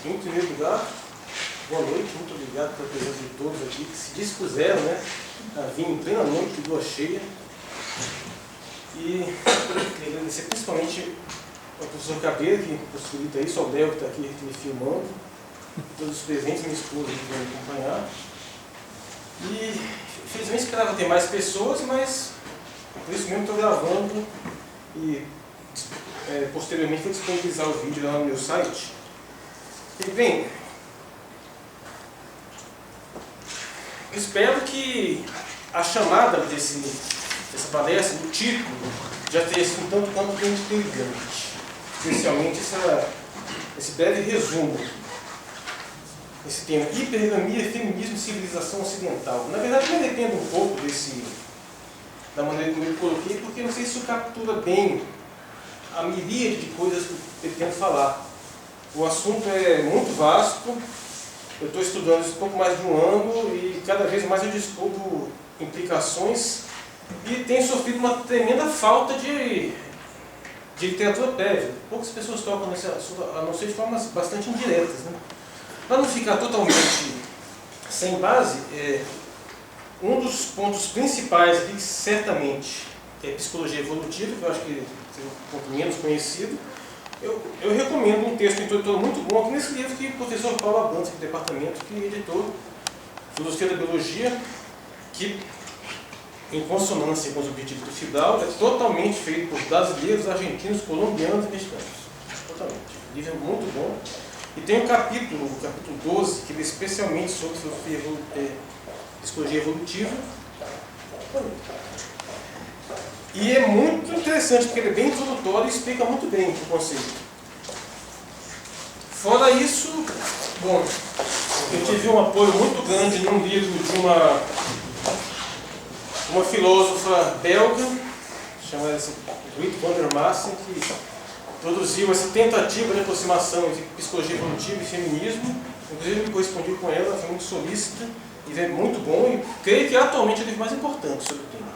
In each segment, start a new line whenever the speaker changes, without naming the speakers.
Em primeiro lugar, boa noite, muito obrigado pela presença de todos aqui que se dispuseram, a vir em plena noite de lua cheia. E queria agradecer principalmente ao professor Cabreira, que possibilita isso, ao Léo, que está aqui me filmando, todos os presentes, minha esposa que vem me acompanhar. E infelizmente esperava ter mais pessoas, mas por isso mesmo estou gravando e posteriormente vou disponibilizar o vídeo lá no meu site. E bem, eu espero que a chamada dessa palestra, do título, já tenha sido tanto quanto intrigante. Especialmente esse breve resumo. Esse tema, hipergamia, feminismo e civilização ocidental. Na verdade, eu me arrependo um pouco da maneira como eu coloquei, porque não sei se isso captura bem a miríade de coisas que eu pretendo falar. O assunto é muito vasto, eu estou estudando isso um pouco mais de um ano e cada vez mais eu descubro implicações e tenho sofrido uma tremenda falta de literatura prévia. Poucas pessoas tocam nesse assunto, a não ser de formas bastante indiretas, Para não ficar totalmente sem base, um dos pontos principais aqui, que certamente é psicologia evolutiva, que eu acho que é um ponto menos conhecido, eu recomendo um texto introdutório muito bom aqui nesse livro que o professor Paulo Abrantes, do departamento, que editou Filosofia da Biologia, que, em consonância com os objetivos do FIDAL, é totalmente feito por brasileiros, argentinos, colombianos e mexicanos. Totalmente. O livro é muito bom. E tem o capítulo 12, que é especialmente sobre psicologia evolutiva. E é muito interessante, porque ele é bem introdutório e explica muito bem o conceito. Fora isso, bom, eu tive um apoio muito grande num livro de uma filósofa belga, chamada Ruth van der Massen, que produziu essa tentativa de aproximação entre psicologia evolutiva e feminismo. Inclusive, eu me correspondi com ela, foi muito solícita, e é muito bom, e creio que atualmente é o livro mais importante sobre o tema.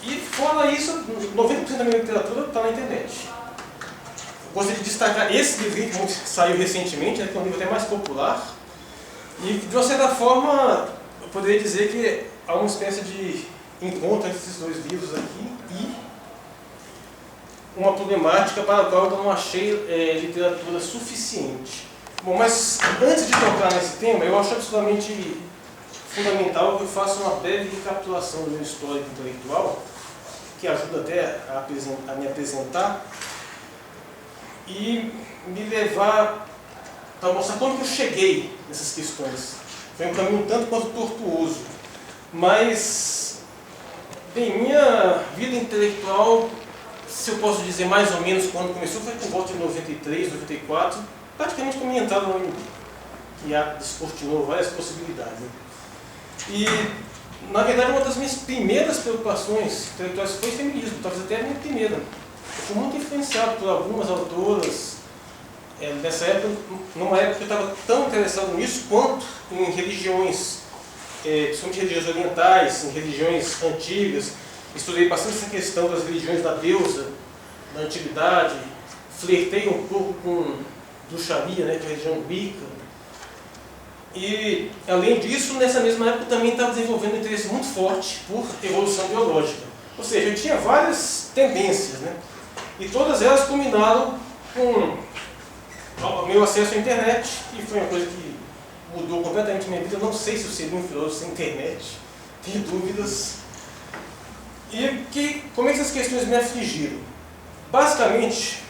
E fora isso, 90% da minha literatura está na internet. Eu gostaria de destacar esse livro que saiu recentemente, que é um livro até mais popular, e de uma certa forma, eu poderia dizer que há uma espécie de encontro entre esses dois livros aqui e uma problemática para a qual eu não achei literatura suficiente. Bom, mas antes de tocar nesse tema, eu acho absolutamente fundamental que eu faça uma breve recapitulação do meu histórico intelectual, que ajuda até a me apresentar e me levar para mostrar como que eu cheguei nessas questões. Foi um caminho tanto quanto tortuoso, mas, bem, minha vida intelectual, se eu posso dizer mais ou menos quando começou, foi por volta de 93, 94, praticamente com a minha entrada no UNB, que descortinou várias possibilidades. E, na verdade, uma das minhas primeiras preocupações intelectuais foi feminismo, talvez até a minha primeira. Eu fui muito influenciado por algumas autoras nessa época, numa época que eu estava tão interessado nisso quanto em religiões, principalmente religiões orientais, em religiões antigas. Estudei bastante essa questão das religiões da deusa, da antiguidade, flertei um pouco com do Sharia, que é a religião Wicca. E, além disso, nessa mesma época também estava desenvolvendo um interesse muito forte por evolução biológica. Ou seja, eu tinha várias tendências, e todas elas culminaram com o meu acesso à internet, que foi uma coisa que mudou completamente minha vida. Eu não sei se eu seria um filósofo sem internet, tenho dúvidas. E como é que essas questões me afligiram? Basicamente,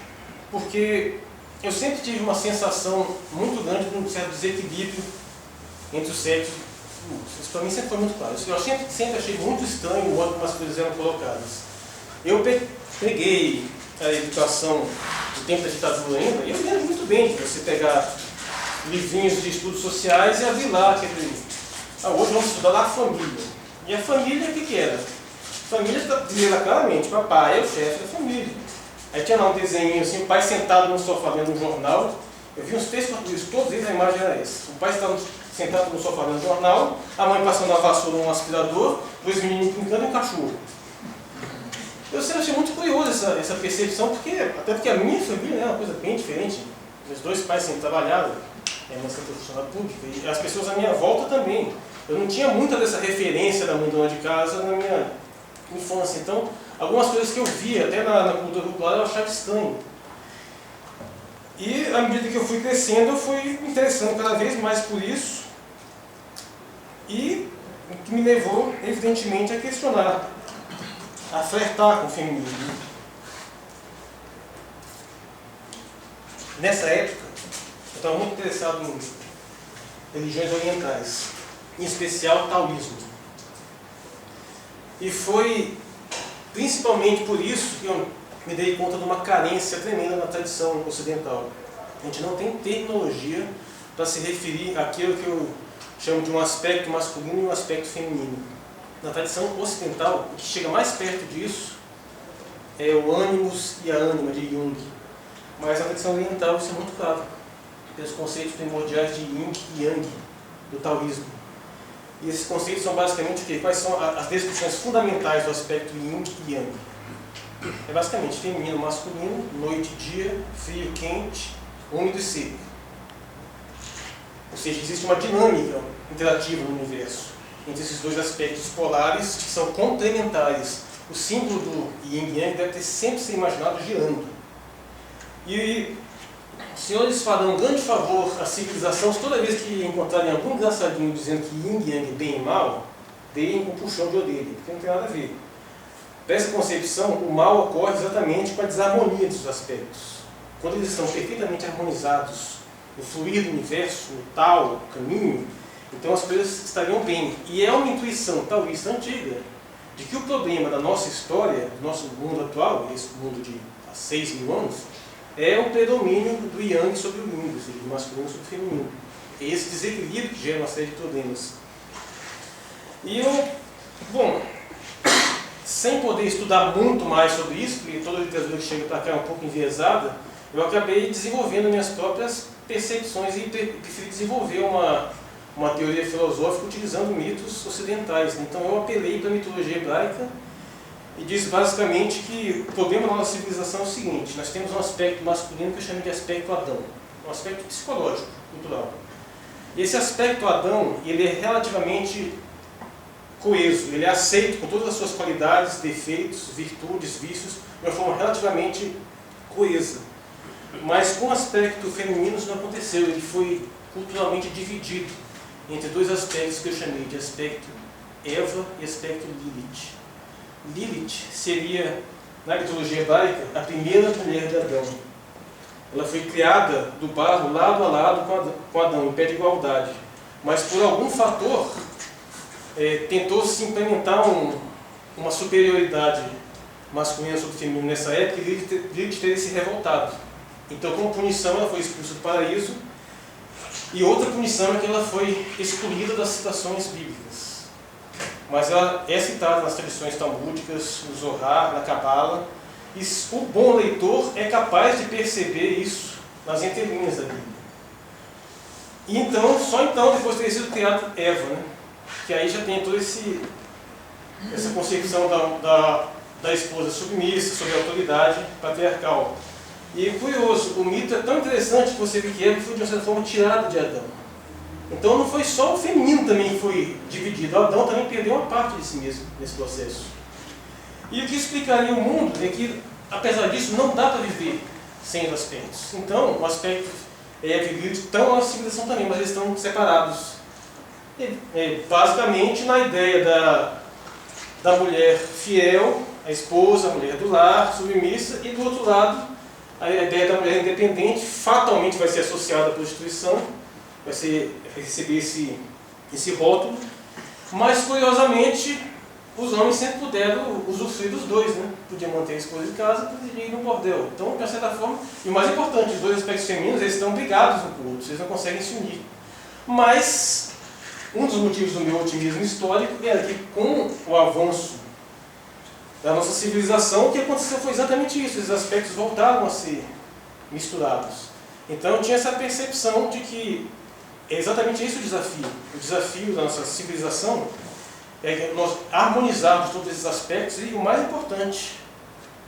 porque eu sempre tive uma sensação muito grande de um certo desequilíbrio entre os sexos. Isso para mim sempre foi muito claro. Eu sempre achei muito estranho o modo como as coisas eram colocadas. Eu peguei a educação do tempo da ditadura ainda, e eu lembro muito bem de você pegar livrinhos de estudos sociais e abrir lá hoje vamos estudar lá a família. E a família, o que era? A família dizia claramente, papai é o chefe da família. Aí tinha lá um desenho assim, o pai sentado no sofá lendo um jornal. Eu vi uns 3, 4 livros, todos eles a imagem era essa. O pai estava sentado no sofá lendo um jornal, a mãe passando a vassoura num aspirador, 2 meninos brincando e um cachorro. Eu sempre achei muito curioso essa percepção, até porque a minha família é uma coisa bem diferente. Meus dois pais sempre trabalharam, minha mãe sempre foi funcionária pública, e as pessoas à minha volta também. Eu não tinha muita dessa referência da mãe dona de casa na minha infância. Então, algumas coisas que eu via, até na cultura popular, eu achava estranho. E à medida que eu fui crescendo, eu fui me interessando cada vez mais por isso. E o que me levou, evidentemente, a questionar, a flertar com o feminismo. Nessa época, eu estava muito interessado em religiões orientais, em especial taoísmo. E foi principalmente por isso que eu me dei conta de uma carência tremenda na tradição ocidental. A gente não tem terminologia para se referir àquilo que eu chamo de um aspecto masculino e um aspecto feminino. Na tradição ocidental, o que chega mais perto disso é o ânimos e a ânima de Jung. Mas na tradição oriental isso é muito claro, pelos conceitos primordiais de Yin e Yang, do taoísmo. E esses conceitos são basicamente o quê? Quais são as descrições fundamentais do aspecto Yin e Yang? É basicamente feminino, masculino, noite e dia, frio, quente, úmido e seco. Ou seja, existe uma dinâmica interativa no universo entre esses dois aspectos polares que são complementares. O símbolo do Yin e Yang deve ter sempre sido imaginado girando. E os senhores farão um grande favor à civilização se toda vez que encontrarem algum engraçadinho dizendo que Yin e Yang é bem e mal, deem um puxão de orelha, porque não tem nada a ver. Para essa concepção, o mal ocorre exatamente com a desarmonia dos aspectos. Quando eles estão perfeitamente harmonizados no fluir do universo, no tal, no caminho, então as coisas estariam bem. E é uma intuição taoísta antiga de que o problema da nossa história, do nosso mundo atual, esse mundo de há 6.000 anos, é o predomínio do Yang sobre o Yin, ou seja, do masculino sobre o feminino. É esse desequilíbrio que gera uma série de problemas. E eu, sem poder estudar muito mais sobre isso, porque toda a literatura que chega para cá é um pouco enviesada, eu acabei desenvolvendo minhas próprias percepções e preferi desenvolver uma teoria filosófica utilizando mitos ocidentais. Então eu apelei para a mitologia hebraica e disse basicamente que o problema da nossa civilização é o seguinte: nós temos um aspecto masculino que eu chamo de aspecto Adão, um aspecto psicológico, cultural. E esse aspecto Adão, ele é relativamente coeso, ele é aceito com todas as suas qualidades, defeitos, virtudes, vícios, de uma forma relativamente coesa. Mas com o aspecto feminino isso não aconteceu, ele foi culturalmente dividido entre dois aspectos que eu chamei de aspecto Eva e aspecto Lilith. Lilith seria, na mitologia hebraica, a primeira mulher de Adão. Ela foi criada do barro lado a lado com Adão, em pé de igualdade. Mas por algum fator, tentou-se implementar uma superioridade masculina sobre o feminino nessa época, e Lilith teria se revoltado. Então, como punição, ela foi expulsa do paraíso, e outra punição é que ela foi excluída das citações bíblicas. Mas ela é citada nas tradições talmúdicas, no Zohar, na Cabala, e o bom leitor é capaz de perceber isso nas entrelinhas da Bíblia. E então, só então, depois de ter sido criada Eva, né? Que aí já tem toda essa concepção da esposa submissa, sob a autoridade patriarcal. E curioso, o mito é tão interessante que você vê que Eva foi de uma certa forma tirada de Adão. Então não foi só o feminino também que foi dividido, Adão também perdeu uma parte de si mesmo nesse processo. E o que explicaria o mundo é que, apesar disso, não dá para viver sem os aspectos. Então, o aspecto vivido estão na civilização também, mas eles estão separados. Basicamente na ideia da mulher fiel, a esposa, a mulher do lar, submissa, e do outro lado, a ideia da mulher independente fatalmente vai ser associada à prostituição, vai receber esse rótulo, mas curiosamente os homens sempre puderam usufruir dos dois, né? Podiam manter a esposa em casa, podiam ir no bordel. Então, de certa forma, e o mais importante, os dois aspectos femininos, eles estão brigados um com o outro, eles não conseguem se unir. Mas um dos motivos do meu otimismo histórico era que, com o avanço da nossa civilização, o que aconteceu foi exatamente isso, esses aspectos voltaram a ser misturados. Então eu tinha essa percepção de que é exatamente esse o desafio. O desafio da nossa civilização é nós harmonizarmos todos esses aspectos e, o mais importante,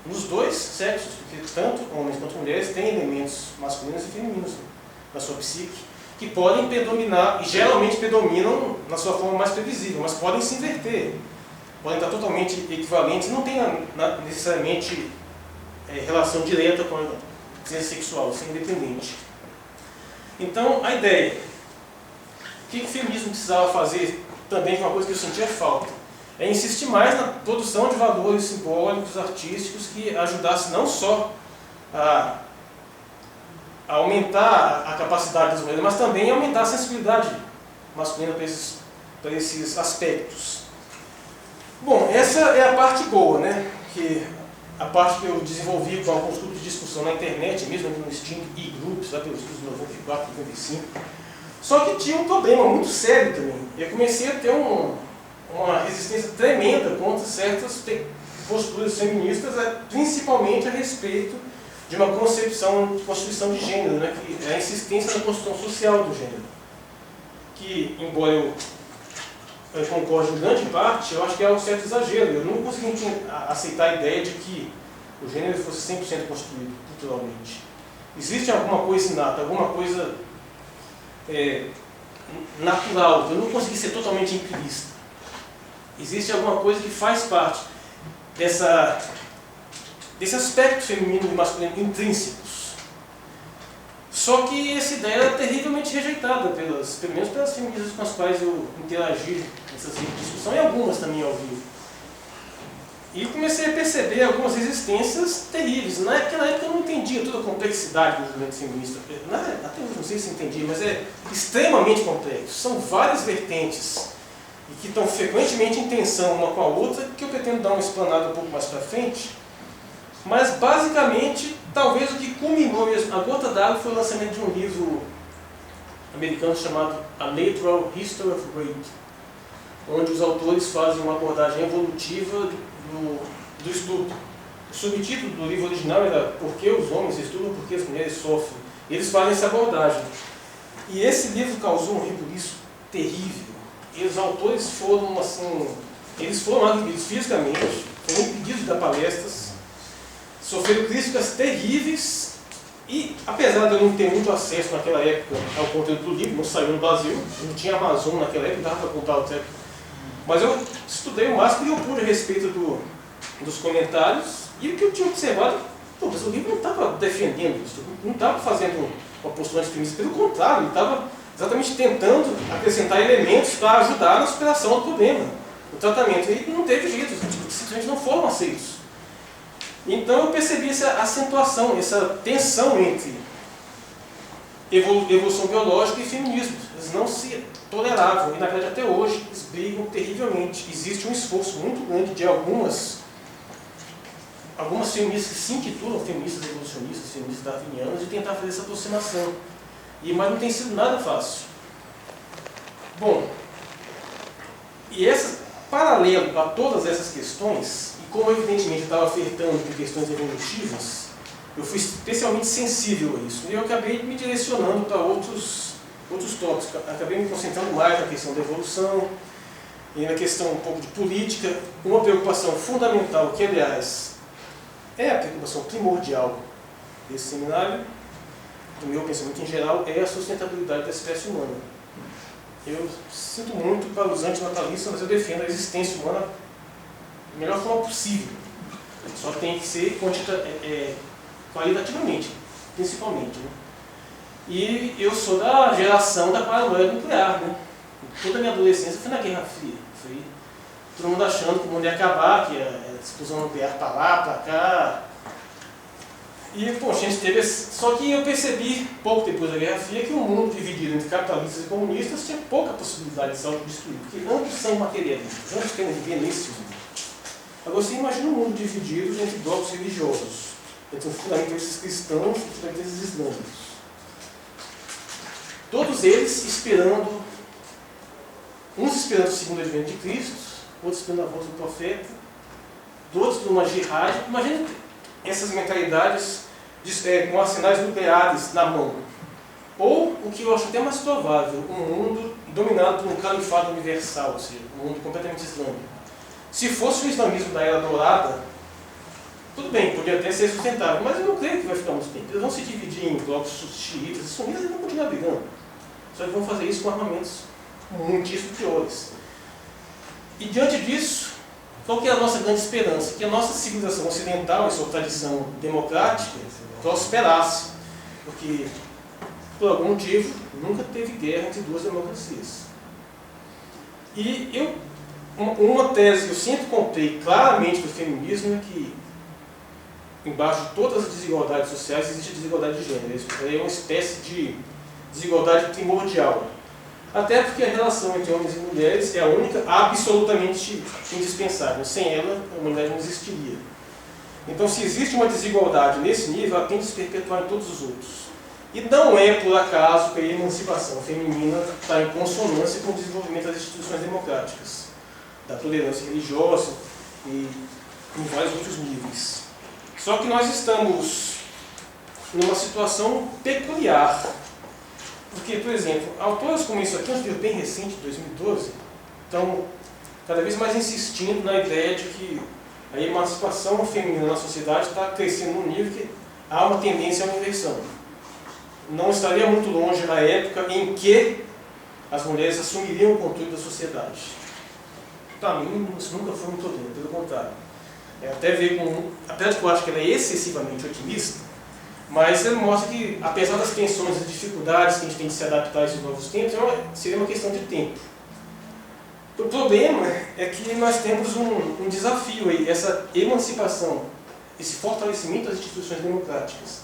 nos dois sexos, porque tanto homens quanto mulheres têm elementos masculinos e femininos na sua psique, que podem predominar, e geralmente predominam na sua forma mais previsível, mas podem se inverter, podem estar totalmente equivalentes, não tem necessariamente relação direta com a presença sexual, isso é independente. Então, a ideia, o que o feminismo precisava fazer também, que é uma coisa que eu sentia falta, é insistir mais na produção de valores simbólicos, artísticos, que ajudasse não só a aumentar a capacidade das mulheres, mas também a aumentar a sensibilidade masculina para esses aspectos. Bom, essa é a parte boa, né? Que a parte que eu desenvolvi com alguns grupos de discussão na internet, mesmo no Steam e grupos, lá pelos estudos de 94, 95. Só que tinha um problema muito sério também. Eu comecei a ter uma resistência tremenda contra certas posturas feministas, principalmente a respeito de uma concepção de constituição de gênero, né, que é a insistência na construção social do gênero. Que, embora eu concorde em grande parte, eu acho que é um certo exagero. Eu não consegui aceitar a ideia de que o gênero fosse 100% construído culturalmente. Existe alguma coisa inata, alguma coisa natural. Eu não consegui ser totalmente empirista. Existe alguma coisa que faz parte desse aspecto feminino e masculino intrínsecos. Só que essa ideia era terrivelmente rejeitada, pelo menos pelas feministas com as quais eu interagi nessas discussões, e algumas também ao vivo. E comecei a perceber algumas resistências terríveis. Naquela época eu não entendia toda a complexidade do movimento feminista. Até hoje não sei se entendi, mas é extremamente complexo. São várias vertentes e que estão frequentemente em tensão uma com a outra, que eu pretendo dar uma explanada um pouco mais para frente. Mas basicamente, talvez o que culminou mesmo, a gota d'água, foi o lançamento de um livro americano chamado A Natural History of Rape, onde os autores fazem uma abordagem evolutiva do estudo. O subtítulo do livro original era Por que os homens estudam, por que as mulheres sofrem. Eles fazem essa abordagem. E esse livro causou um rebuliço terrível. E os autores foram, assim, eles foram agredidos fisicamente, foram impedidos de dar palestras, sofreram críticas terríveis, e apesar de eu não ter muito acesso naquela época ao conteúdo do livro, não saiu no Brasil, não tinha Amazon naquela época, dava para comprar o texto, mas eu estudei o máximo que eu pude a respeito dos comentários, e o que eu tinha observado, mas o livro não estava defendendo isso, não estava fazendo uma postura antifeminista, pelo contrário, ele estava exatamente tentando acrescentar elementos para ajudar na superação do problema, no tratamento, e não teve jeito, simplesmente não foram aceitos. Então eu percebi essa acentuação, essa tensão entre evolução biológica e feminismo. Eles não se toleravam, e na verdade até hoje eles brigam terrivelmente. Existe um esforço muito grande de algumas feministas que se intitulam feministas evolucionistas, feministas darwinianas, de tentar fazer essa aproximação. Mas não tem sido nada fácil. Bom, e paralelo a todas essas questões, e como evidentemente eu estava flertando com questões evolutivas, eu fui especialmente sensível a isso. E eu acabei me direcionando para outros tópicos. Acabei me concentrando mais na questão da evolução, e na questão um pouco de política. Uma preocupação fundamental, que aliás é a preocupação primordial desse seminário, do meu pensamento em geral, é a sustentabilidade da espécie humana. Eu sinto muito para os antinatalistas, mas eu defendo a existência humana da melhor forma possível. Só tem que ser qualitativamente, principalmente. Né? E eu sou da geração da paranoia nuclear. Né? Toda a minha adolescência foi na Guerra Fria. Foi todo mundo achando que o mundo ia acabar, que a explosão nuclear para lá, para cá. E, poxa, a gente teve. Só que eu percebi, pouco depois da Guerra Fria, que um mundo dividido entre capitalistas e comunistas tinha pouca possibilidade de se autodestruir, porque ambos são materialistas, ambos querem viver nesse mundo. Agora você imagina um mundo dividido entre blocos religiosos, entre os fundamentalistas cristãos e os fundamentalistas islâmicos. Todos eles esperando, uns esperando o segundo advento de Cristo, outros esperando a volta do profeta, outros por uma jihad. Imagina essas mentalidades com arsenais nucleares na mão. Ou, o que eu acho até mais provável, um mundo dominado por um califado universal, ou seja, um mundo completamente islâmico. Se fosse o islamismo da Era Dourada, Tudo bem, podia até ser sustentável, mas eu não creio que vai ficar muito tempo. Eles vão se dividir em blocos xiitas e sunitas e vão continuar brigando. Só que vão fazer isso com armamentos muitíssimo piores. E diante disso, qual que é a nossa grande esperança? Que a nossa civilização ocidental e sua tradição democrática prosperasse. Porque, por algum motivo, nunca teve guerra entre duas democracias. E uma tese que eu sempre comprei claramente do feminismo é que, embaixo de todas as desigualdades sociais, existe a desigualdade de gênero. É uma espécie de desigualdade primordial. Até porque a relação entre homens e mulheres é a única absolutamente indispensável. Sem ela, a humanidade não existiria. Então, se existe uma desigualdade nesse nível, ela tem de se perpetuar em todos os outros. E não é por acaso que a emancipação feminina está em consonância com o desenvolvimento das instituições democráticas, da tolerância religiosa e em vários outros níveis. Só que nós estamos numa situação peculiar. Porque, por exemplo, autores como isso aqui, um livro bem recente, de 2012, estão cada vez mais insistindo na ideia de que a emancipação feminina na sociedade está crescendo num nível que há uma tendência à inversão. Não estaria muito longe a época em que as mulheres assumiriam o controle da sociedade. Para mim, isso nunca foi muito lindo, pelo contrário. Até de que eu acho que ela é excessivamente otimista, mas ele mostra que, apesar das tensões e das dificuldades que a gente tem de se adaptar a esses novos tempos, seria uma questão de tempo. O problema é que nós temos um desafio aí, essa emancipação, esse fortalecimento das instituições democráticas.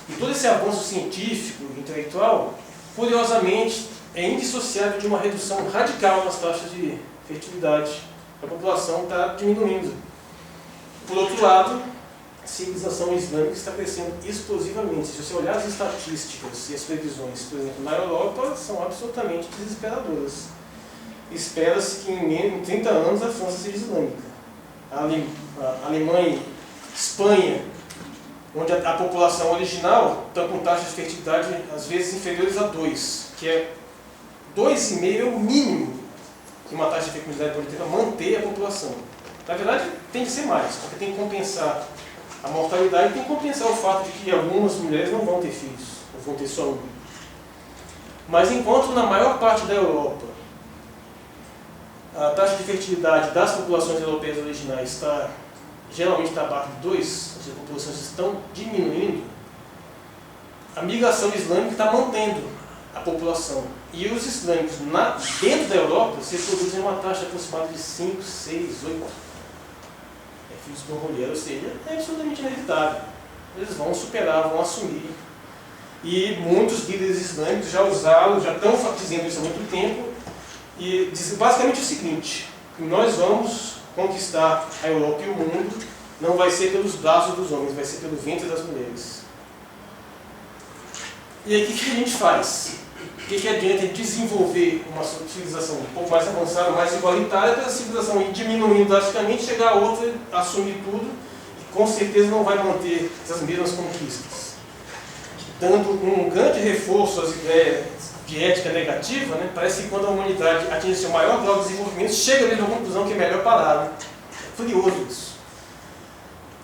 E todo esse avanço científico e intelectual, curiosamente, é indissociável de uma redução radical nas taxas de fertilidade. A população está diminuindo. Por outro lado, a civilização islâmica está crescendo explosivamente. Se você olhar as estatísticas e as previsões, por exemplo, na Europa, são absolutamente desesperadoras. Espera-se que em 30 anos a França seja islâmica. A Alemanha, Espanha, onde a população original está com taxas de fertilidade às vezes inferiores a 2, que é 2,5 é o mínimo que uma taxa de fecundidade pode ter para manter a população. Na verdade, tem que ser mais, porque tem que compensar a mortalidade e tem que compensar o fato de que algumas mulheres não vão ter filhos, ou vão ter só um. Mas enquanto na maior parte da Europa a taxa de fertilidade das populações europeias originais geralmente está abaixo de 2, ou seja, as populações estão diminuindo, a migração islâmica está mantendo a população. E os islâmicos dentro da Europa se produzem uma taxa aproximada de 5, 6, 8 filhos por mulher, ou seja, é absolutamente inevitável. Eles vão superar, vão assumir. E muitos líderes islâmicos já usaram, já estão dizendo isso há muito tempo, e dizem basicamente o seguinte: nós vamos conquistar a Europa e o mundo, não vai ser pelos braços dos homens, vai ser pelo ventre das mulheres. E aí o que a gente faz? O que adianta desenvolver uma civilização um pouco mais avançada, mais igualitária, para a civilização ir diminuindo drasticamente, chegar a outra, assumir tudo, e com certeza não vai manter essas mesmas conquistas. Dando um grande reforço às ideias de ética negativa, né? Parece que quando a humanidade atinge seu maior grau de desenvolvimento, chega mesmo à conclusão que é melhor parar. Né? É curioso isso.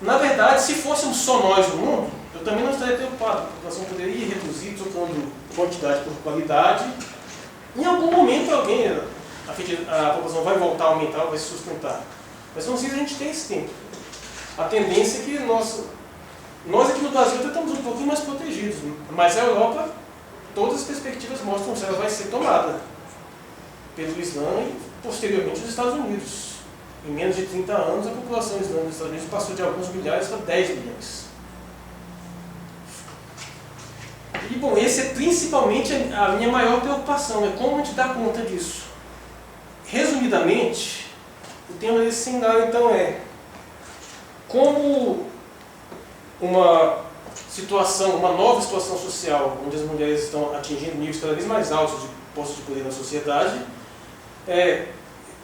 Na verdade, se fôssemos só nós no mundo, eu também não estaria preocupado. A população poderia ir reduzir, trocando quantidade por qualidade. Em algum momento a população vai voltar a aumentar, vai se sustentar. Mas não sei se a gente tem esse tempo. A tendência é que nós aqui no Brasil estamos um pouquinho mais protegidos. Né? Mas a Europa, todas as perspectivas mostram que ela vai ser tomada pelo Islã e posteriormente os Estados Unidos. Em menos de 30 anos, a população islâmica dos Estados Unidos passou de alguns milhares para 10 milhões. E, bom, esse é principalmente a minha maior preocupação, é como a gente dá conta disso. Resumidamente, o tema desse seminário, então, é como uma nova situação social, onde as mulheres estão atingindo níveis cada vez mais altos de postos de poder na sociedade,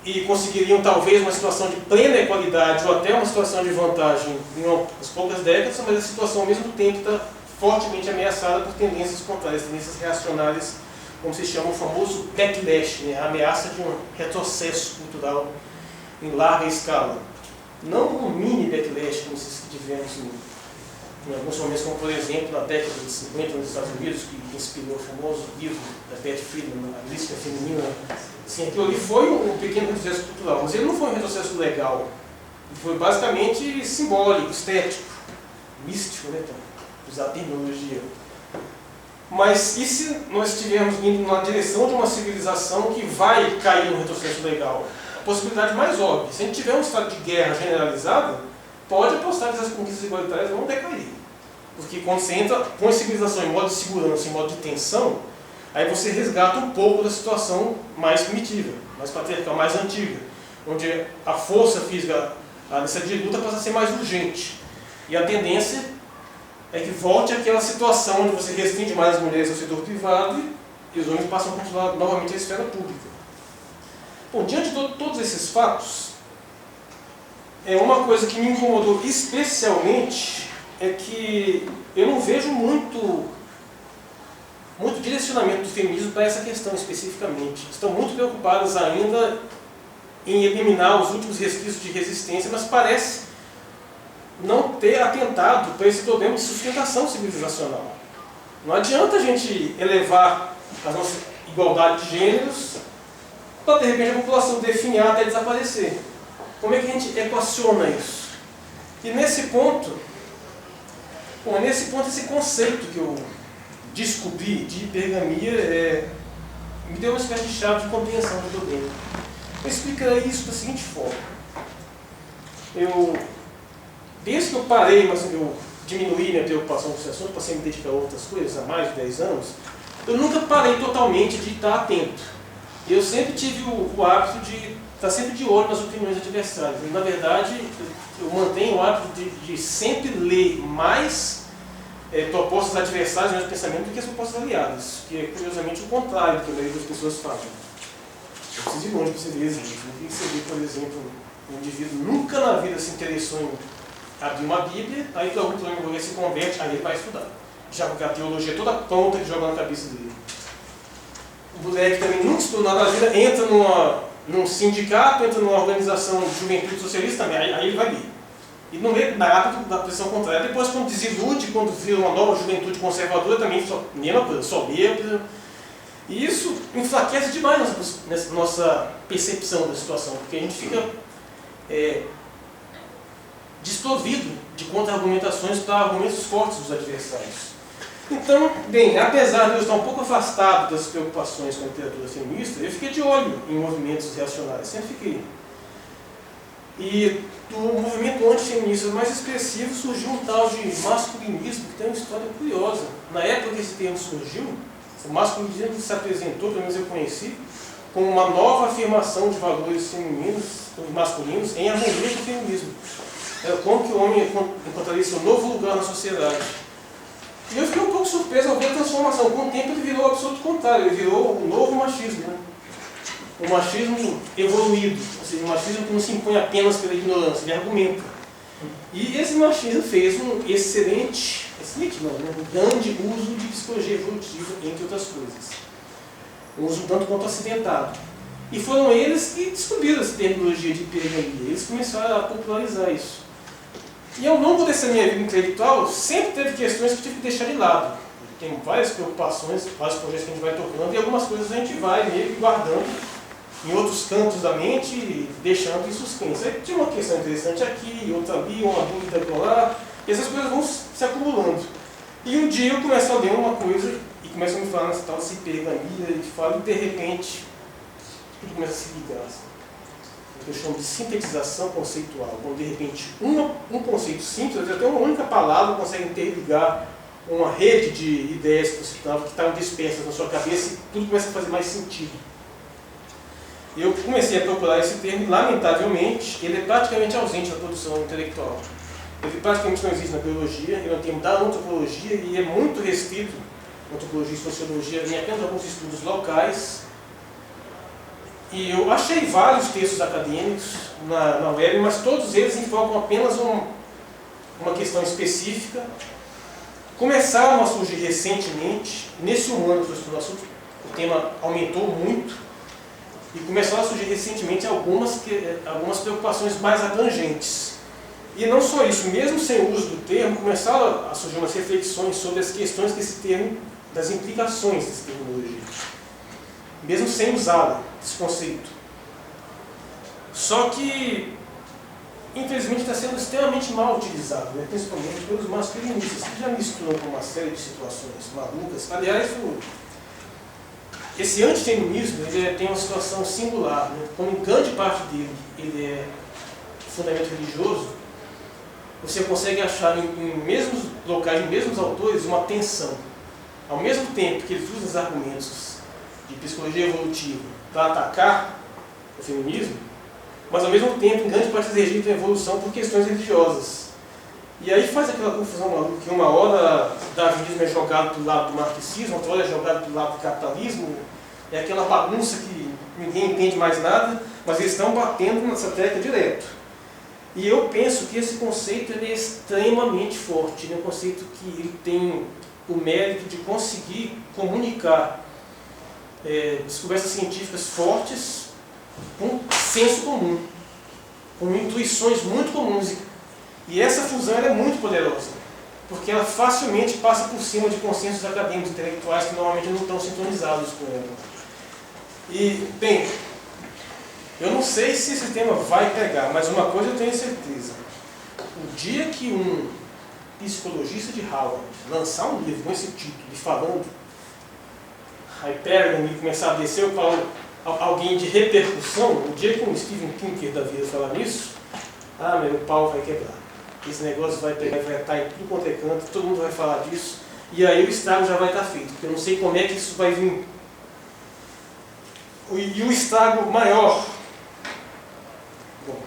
e conseguiriam talvez uma situação de plena equalidade ou até uma situação de vantagem em umas poucas décadas, mas a situação ao mesmo tempo está fortemente ameaçada por tendências contrárias, tendências reacionárias, como se chama o famoso backlash, né? A ameaça de um retrocesso cultural em larga escala. Não um mini backlash, como se tivemos em alguns momentos, como por exemplo na década de 50 nos Estados Unidos, que inspirou o famoso livro da Beth Friedman, A Mística Feminina. Assim, aquilo ali foi um pequeno retrocesso cultural, mas ele não foi um retrocesso legal. Ele foi basicamente simbólico, estético, místico, né, para usar a terminologia. Mas e se nós estivermos indo na direção de uma civilização que vai cair no retrocesso legal? A possibilidade mais óbvia, se a gente tiver um estado de guerra generalizado, pode apostar que as conquistas igualitárias vão decair. Porque quando você entra com a civilização em modo de segurança, em modo de tensão, aí você resgata um pouco da situação mais primitiva, mais patriarcal, mais antiga, onde a força física, a necessidade de luta passa a ser mais urgente. E a tendência é que volte àquela situação onde você restringe mais as mulheres ao setor privado e os homens passam a controlar novamente a esfera pública. Bom, diante de todos esses fatos, uma coisa que me incomodou especialmente é que eu não vejo muito direcionamento do feminismo para essa questão especificamente. Estão muito preocupadas ainda em eliminar os últimos resquícios de resistência, mas parece não ter atentado para esse problema de sustentação civilizacional. Não adianta a gente elevar a nossa igualdade de gêneros para, de repente, a população definhar até desaparecer. Como é que a gente equaciona isso? E nesse ponto, esse conceito que eu descobri de hipergamia me deu uma espécie de chave de compreensão do problema. Eu explicarei isso da seguinte forma. Desde que eu parei, mas eu diminuí minha preocupação com esse assunto, passei a me dedicar a outras coisas há mais de 10 anos, eu nunca parei totalmente de estar atento. Eu sempre tive o hábito de estar sempre de olho nas opiniões adversárias. E, na verdade, eu mantenho o hábito de sempre ler mais propostas adversárias no meu pensamento do que as propostas aliadas, que é curiosamente o contrário do que a maioria das pessoas fazem. Eu preciso ir longe para você ver exemplos. Você vê, por exemplo, um indivíduo nunca na vida se interessou em abrir uma Bíblia, aí para algum problema se converte, aí ele vai estudar. Já porque a teologia é toda pronta que joga na cabeça dele. O moleque também nunca estudou nada na vida, entra num sindicato, entra numa organização de juventude socialista também, aí ele vai ler. E não lê nada da pressão contrária. Depois, quando desilude, quando vira uma nova juventude conservadora, também mesma coisa, só lê. E isso enfraquece demais nossa percepção da situação, porque a gente fica desprovido de contra-argumentações para argumentos fortes dos adversários. Então, bem, apesar de eu estar um pouco afastado das preocupações com a literatura feminista, eu fiquei de olho em movimentos reacionários, sempre fiquei. E do movimento antifeminista mais expressivo surgiu um tal de masculinismo, que tem uma história curiosa. Na época que esse termo surgiu, o masculinismo se apresentou, pelo menos eu conheci, como uma nova afirmação de valores femininos e masculinos em harmonia com o feminismo. Como que o homem encontraria seu novo lugar na sociedade. E eu fiquei um pouco surpreso ao ver a transformação. Com o tempo ele virou o absoluto contrário, ele virou o novo machismo. Né? O machismo evoluído, ou seja, um machismo que não se impõe apenas pela ignorância, ele argumenta. E esse machismo fez um grande uso de psicologia evolutiva, entre outras coisas. Um uso tanto quanto acidentado. E foram eles que descobriram essa terminologia de hipergamia. Eles começaram a popularizar isso. E ao longo dessa minha vida intelectual, sempre teve questões que eu tive que deixar de lado. Tem várias preocupações, vários projetos que a gente vai tocando, e algumas coisas a gente vai meio que guardando em outros cantos da mente e deixando em suspense. Aí tinha uma questão interessante aqui, outra ali, uma dúvida lá, e essas coisas vão se acumulando. E um dia eu começo a ler uma coisa e começo a me falar nessa tal de hipergamia, e falo, e de repente tudo começa a se ligar. Eu chamo de sintetização conceitual. Quando de repente um conceito simples, até uma única palavra consegue interligar uma rede de ideias que estavam dispersas na sua cabeça e tudo começa a fazer mais sentido. Eu comecei a procurar esse termo e, lamentavelmente, ele é praticamente ausente na produção intelectual. Ele praticamente não existe na biologia, ele é um termo da antropologia e é muito restrito, antropologia e sociologia, em apenas alguns estudos locais. E eu achei vários textos acadêmicos na web, mas todos eles enfocam apenas uma questão específica. Começaram a surgir recentemente, nesse ano que eu estou no assunto, o tema aumentou muito, e começaram a surgir recentemente algumas preocupações mais abrangentes. E não só isso, mesmo sem o uso do termo, começaram a surgir umas reflexões sobre as questões que esse termo, das implicações dessa terminologia, mesmo sem usá-la, esse conceito. Só que, infelizmente, está sendo extremamente mal utilizado, né? Principalmente pelos masculinistas, que já misturam com uma série de situações malucas. Aliás, esse antifeminismo ele tem uma situação singular, né? Como em grande parte dele ele é fundamento religioso, você consegue achar em mesmos locais, em mesmos autores, uma tensão. Ao mesmo tempo que eles usam os argumentos de psicologia evolutiva para atacar o feminismo, mas ao mesmo tempo, em grande parte, eles rejeitam a evolução por questões religiosas. E aí faz aquela confusão maluca, que uma hora o darwinismo é jogado do lado do marxismo, outra hora é jogado do lado do capitalismo, é aquela bagunça que ninguém entende mais nada, mas eles estão batendo nessa tecla direto. E eu penso que esse conceito ele é extremamente forte, ele é um conceito que ele tem o mérito de conseguir comunicar descobertas científicas fortes com senso comum, com intuições muito comuns. E essa fusão é muito poderosa, porque ela facilmente passa por cima de consensos acadêmicos intelectuais que normalmente não estão sintonizados com ela. E, bem, eu não sei se esse tema vai pegar, mas uma coisa eu tenho certeza. O dia que um psicologista de Harvard lançar um livro com esse título, e falando Hyperion, e começar a descer, eu falo alguém de repercussão, o dia que um Steven Pinker da vida falar nisso, meu pau vai quebrar. Esse negócio vai pegar, vai estar em tudo quanto é canto, todo mundo vai falar disso, e aí o estrago já vai estar feito, porque eu não sei como é que isso vai vir. E o estrago maior, bom,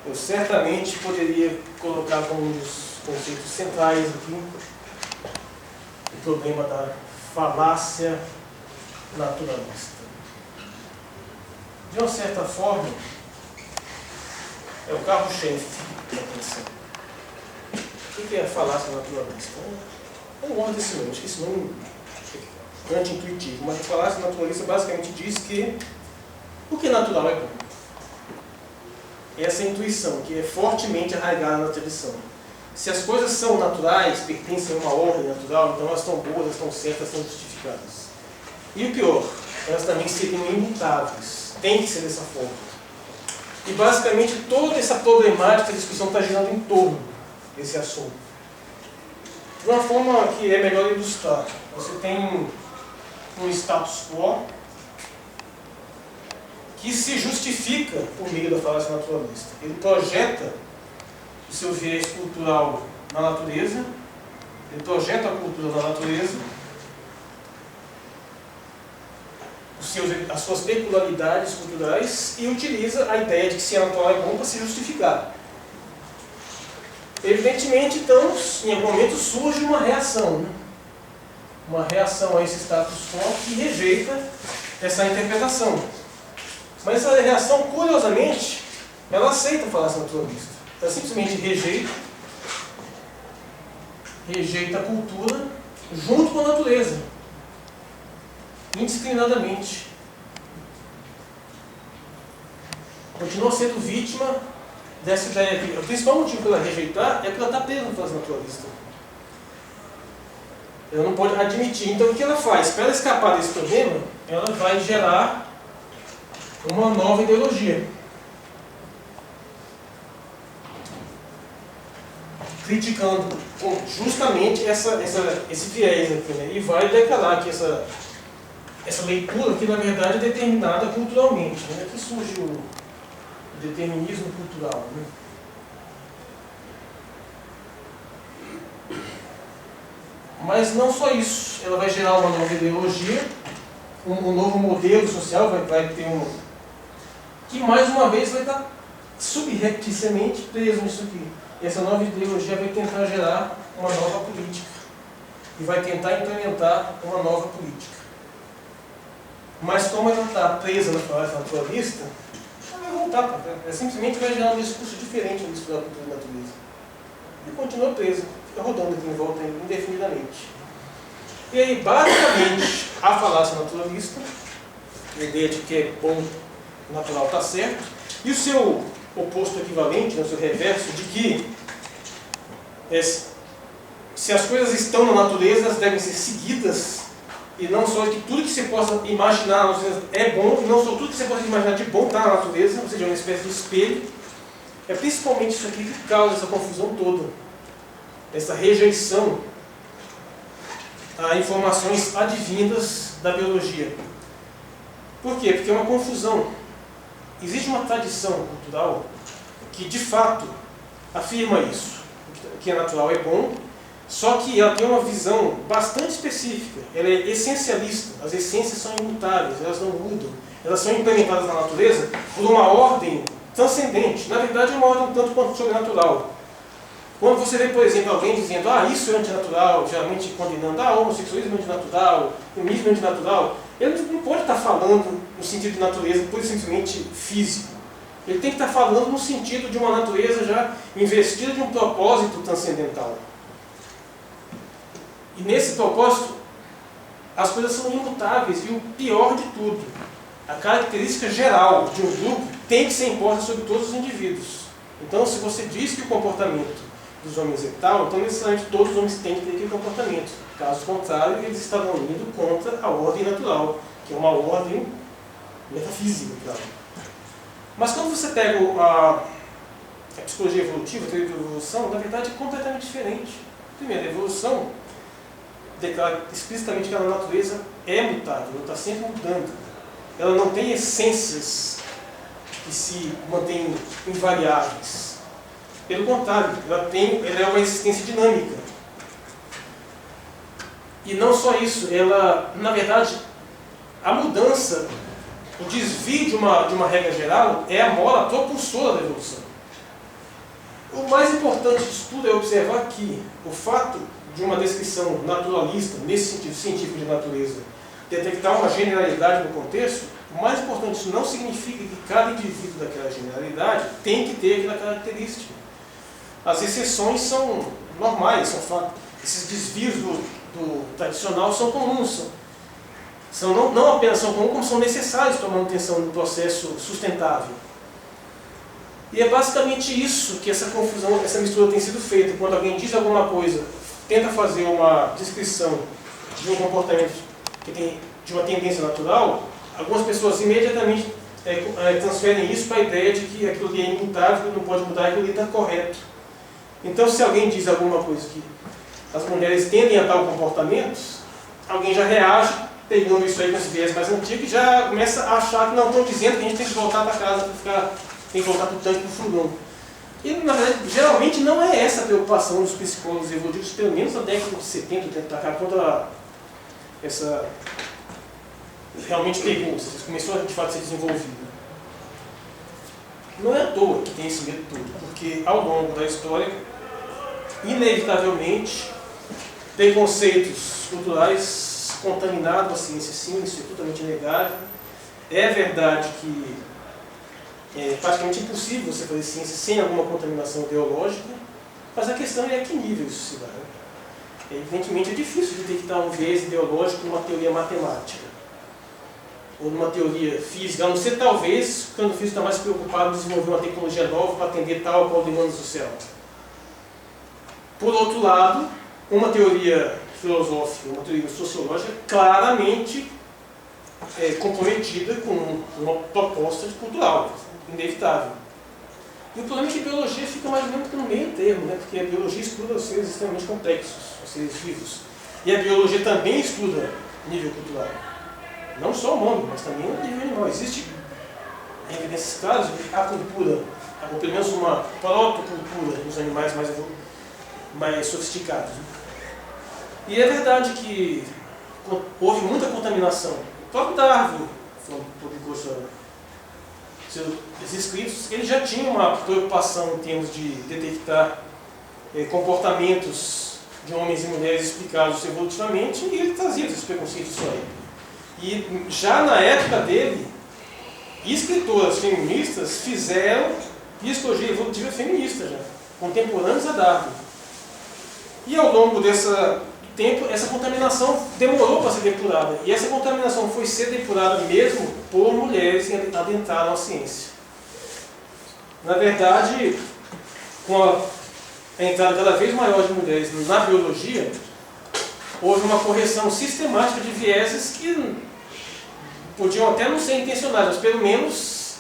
eu certamente poderia colocar como um dos conceitos centrais aqui o problema da falácia naturalista. De uma certa forma, é o carro-chefe da atenção. O que é a falácia naturalista? Eu gosto desse nome, acho que esse nome é anti-intuitivo, mas a falácia naturalista basicamente diz que o que é natural é bom. Essa intuição que é fortemente arraigada na tradição. Se as coisas são naturais, pertencem a uma ordem natural, então elas estão boas, elas estão certas, elas estão justificadas. E o pior, elas também seriam imutáveis. Tem que ser dessa forma. E basicamente toda essa problemática, a discussão está girando em torno desse assunto. De uma forma que é melhor ilustrar, você tem um status quo que se justifica por meio da falácia naturalista. Ele projeta o seu viés cultural na natureza, ele projeta a cultura na natureza, as suas peculiaridades culturais e utiliza a ideia de que se é natural é bom para se justificar. Evidentemente, então, em algum momento surge uma reação, né? Uma reação a esse status quo que rejeita essa interpretação. Mas essa reação, curiosamente, ela aceita a falácia naturalista. Ela simplesmente rejeita a cultura junto com a natureza, indiscriminadamente. Continua sendo vítima dessa ideia aqui. O principal motivo para ela rejeitar é porque ela está presa na falácia naturalista. Ela não pode admitir. Então o que ela faz? Para ela escapar desse problema, ela vai gerar uma nova ideologia, criticando justamente esse viés aqui, né? E vai declarar que essa leitura que na verdade é determinada culturalmente, né? Aqui surge o determinismo cultural, né? Mas não só isso, ela vai gerar uma nova ideologia, um novo modelo social, vai ter que mais uma vez vai estar subrepticiamente preso nisso aqui. E essa nova ideologia vai tentar gerar uma nova política e vai tentar implementar uma nova política. Mas como ela está presa na falácia naturalista, ela vai voltar para cá. Ela simplesmente vai gerar um discurso diferente do discurso da cultura da natureza. E continua presa, fica rodando aqui em volta indefinidamente. E aí, basicamente, a falácia naturalista, a ideia de que é bom, natural está certo, e o seu oposto equivalente, no seu reverso, de que se as coisas estão na natureza, elas devem ser seguidas, e não só que tudo que você possa imaginar na natureza é bom, e não só tudo que você possa imaginar de bom está na natureza, ou seja, uma espécie de espelho. É principalmente isso aqui que causa essa confusão toda, essa rejeição a informações advindas da biologia. Por quê? Porque é uma confusão. Existe uma tradição cultural que, de fato, afirma isso. O que é natural é bom, só que ela tem uma visão bastante específica. Ela é essencialista. As essências são imutáveis, elas não mudam. Elas são implementadas na natureza por uma ordem transcendente. Na verdade, é uma ordem tanto quanto sobrenatural. Quando você vê, por exemplo, alguém dizendo isso é antinatural, geralmente condenando homossexualismo é antinatural, feminismo é antinatural, ele não pode estar falando no sentido de natureza pura e simplesmente físico. Ele tem que estar falando no sentido de uma natureza já investida de um propósito transcendental. E nesse propósito, as coisas são imutáveis, e o pior de tudo, a característica geral de um grupo tem que ser imposta sobre todos os indivíduos. Então, se você diz que o comportamento dos homens é tal, então necessariamente todos os homens têm que ter aquele comportamento. Caso contrário, eles estarão indo contra a ordem natural, que é uma ordem metafísica, claro. Mas quando você pega a psicologia evolutiva, a teoria da evolução, na verdade é completamente diferente. Primeiro, a evolução declara explicitamente que a natureza é mutável, ela está sempre mudando. Ela não tem essências que se mantêm invariáveis. Pelo contrário, ela é uma existência dinâmica. E não só isso, ela, na verdade, a mudança, o desvio de uma regra geral é a mola propulsora da evolução. O mais importante disso tudo é observar que o fato de uma descrição naturalista, nesse sentido científico de natureza, detectar uma generalidade no contexto, o mais importante, isso não significa que cada indivíduo daquela generalidade tem que ter aquela característica. As exceções são normais, são fatos. Esses desvios do tradicional são comuns, não apenas são comuns, como são necessários para a manutenção do processo sustentável. E é basicamente isso que essa confusão, essa mistura tem sido feita. Quando alguém diz alguma coisa, tenta fazer uma descrição de um comportamento que tem de uma tendência natural, algumas pessoas imediatamente transferem isso para a ideia de que aquilo ali é imutável, não pode mudar, aquilo ali está correto. Então, se alguém diz alguma coisa que as mulheres tendem a tal comportamento, alguém já reage, pegando isso aí com esse viés mais antigo, e já começa a achar que não, estão dizendo que a gente tem que voltar para casa, tem que voltar para o tanque, para o furgão. E, na verdade, geralmente não é essa a preocupação dos psicólogos evolutivos, pelo menos na década de 70, 80, quando essa realmente pegou, começou de fato a ser desenvolvida. Não é à toa que tem esse medo todo, porque ao longo da história, inevitavelmente, preconceitos culturais contaminaram a ciência, sim, isso é totalmente inegável. É verdade que é praticamente impossível você fazer ciência sem alguma contaminação ideológica, mas a questão é a que nível isso se dá. Evidentemente é difícil detectar um viés ideológico numa teoria matemática, ou numa teoria física, a não ser talvez quando o físico está mais preocupado em desenvolver uma tecnologia nova para atender tal ou qual demandas do céu. Por outro lado, uma teoria filosófica, uma teoria sociológica, claramente comprometida com uma proposta cultural, inevitável. E o problema é que a biologia fica mais ou menos no meio termo, né? Porque a biologia estuda os seres extremamente complexos, os seres vivos. E a biologia também estuda nível cultural. Não só o homem, mas também o nível animal. Existe, nesses casos, a cultura, ou pelo menos uma protocultura nos animais mais sofisticados. E é verdade que houve muita contaminação. O próprio Darwin, quando publicou seus escritos, ele já tinha uma preocupação em termos de detectar comportamentos de homens e mulheres explicados evolutivamente, e ele trazia esses preconceitos só aí. E já na época dele, escritoras feministas fizeram psicologia evolutiva feminista já, contemporâneos a Darwin. E ao longo desse tempo, essa contaminação demorou para ser depurada. E essa contaminação foi ser depurada mesmo por mulheres que adentraram a ciência. Na verdade, com a entrada cada vez maior de mulheres na biologia, houve uma correção sistemática de vieses que podiam até não ser intencionais, mas pelo menos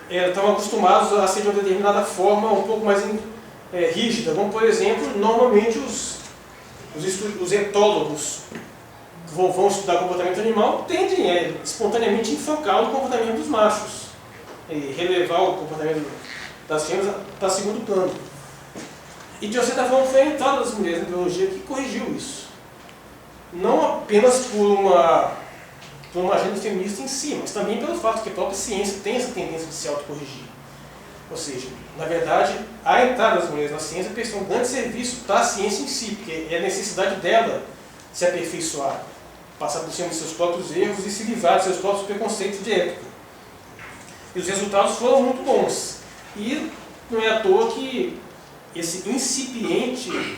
estavam acostumados a ser de uma determinada forma um pouco mais rígida. Como, por exemplo, normalmente os etólogos que vão estudar comportamento animal tendem espontaneamente enfocar o comportamento dos machos e relevar o comportamento das fêmeas para segundo plano. E de certa forma foi a entrada das mulheres na biologia que corrigiu isso. Não apenas por uma agenda feminista em si, mas também pelo fato que a própria ciência tem essa tendência de se autocorrigir. Ou seja, na verdade, a entrada das mulheres na ciência prestou um grande serviço para a ciência em si, porque é a necessidade dela se aperfeiçoar, passar por cima de seus próprios erros e se livrar de seus próprios preconceitos de época. E os resultados foram muito bons. E não é à toa que esse incipiente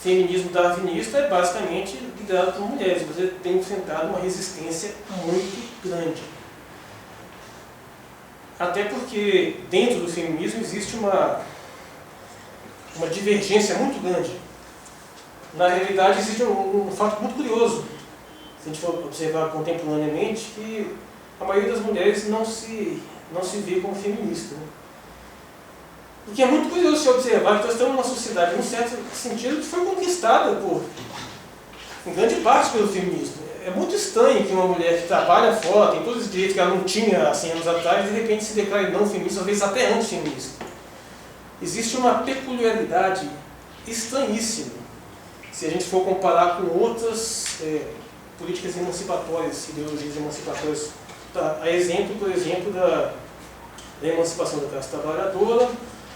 feminismo darwinista é basicamente liderado por mulheres. Você tem enfrentado uma resistência muito grande. Até porque dentro do feminismo existe uma divergência muito grande. Na realidade existe um fato muito curioso, se a gente for observar contemporaneamente, que a maioria das mulheres não se vê como feminista, né? O que é muito curioso se observar que nós estamos numa sociedade, num certo sentido, que foi conquistada em grande parte pelo feminismo. É muito estranho que uma mulher que trabalha fora, tem todos os direitos que ela não tinha há 100 anos atrás, de repente se declare não feminista, às vezes até antifeminista. Existe uma peculiaridade estranhíssima, se a gente for comparar com outras políticas emancipatórias, ideologias emancipatórias. A exemplo, por exemplo, da emancipação da classe trabalhadora,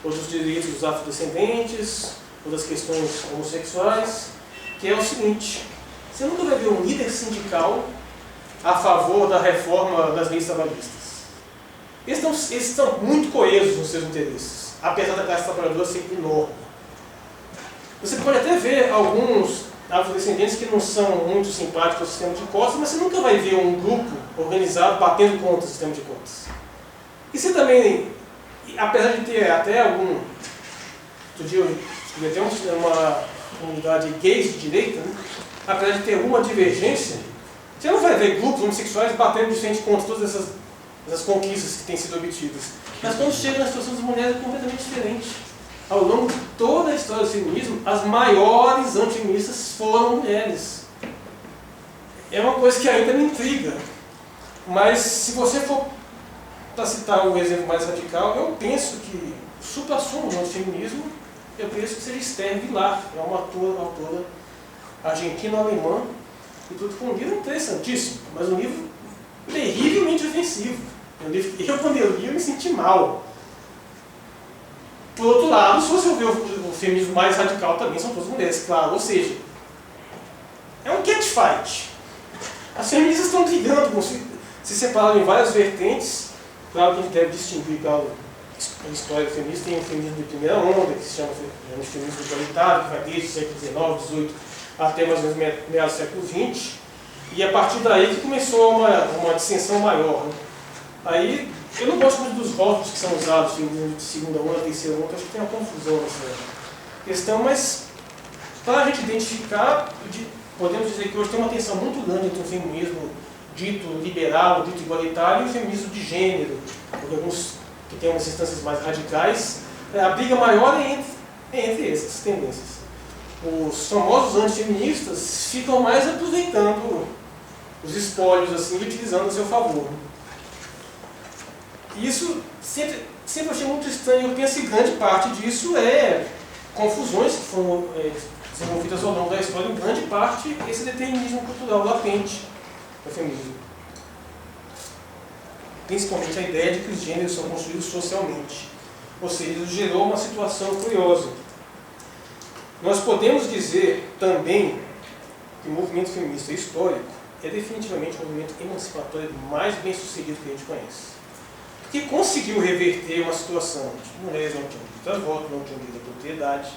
ou dos direitos dos afrodescendentes, ou das questões homossexuais, que é o seguinte: você nunca vai ver um líder sindical a favor da reforma das leis trabalhistas. Eles estão muito coesos nos seus interesses, apesar da classe trabalhadora ser enorme. Você pode até ver alguns afrodescendentes que não são muito simpáticos ao sistema de cotas, mas você nunca vai ver um grupo organizado batendo contra o sistema de cotas. E você também, apesar de ter até algum... Outro dia eu descobri até uma comunidade gays de direita, né? Apesar de ter uma divergência, você não vai ver grupos homossexuais batendo de frente contra todas essas conquistas que têm sido obtidas. Mas quando chega na situação das mulheres é completamente diferente. Ao longo de toda a história do feminismo, as maiores antifeministas foram mulheres. É uma coisa que ainda me intriga. Mas se você for para citar um exemplo mais radical, eu penso que o supra-sumo do antifeminismo, eu penso que seja Esther Vilar, é uma autora argentino-alemã, e tudo com um livro interessantíssimo, mas um livro terrivelmente ofensivo. Eu, quando eu li, eu me senti mal. Por outro lado, se você ver o feminismo mais radical também, são todas mulheres, claro. Ou seja, é um catfight. As feministas estão brigando, se separaram em várias vertentes. Claro que a gente deve distinguir a história do feminismo. Tem o feminismo de primeira onda, que se chama feminismo igualitário, que vai desde o século XIX, XVIII, até mais ou menos meados do século XX. E a partir daí que começou uma dissensão maior, né? Aí, eu não gosto muito dos rótulos que são usados de segunda onda, terceira onda, acho que tem uma confusão nessa questão, mas para a gente identificar, podemos dizer que hoje tem uma tensão muito grande entre o feminismo dito liberal, dito igualitário, e o feminismo de gênero, porque alguns que têm umas instâncias mais radicais, a briga maior é entre essas tendências. Os famosos antifeministas ficam mais aproveitando os espólios assim, e utilizando a seu favor. Isso sempre achei muito estranho. Eu penso que grande parte disso é confusões que foram desenvolvidas ao longo da história, em grande parte esse determinismo cultural latente do feminismo. Principalmente a ideia de que os gêneros são construídos socialmente. Ou seja, isso gerou uma situação curiosa. Nós podemos dizer também que o movimento feminista histórico é definitivamente o movimento emancipatório mais bem sucedido que a gente conhece. Que conseguiu reverter uma situação de mulheres não tinham direito a voto, não tinham direito à propriedade,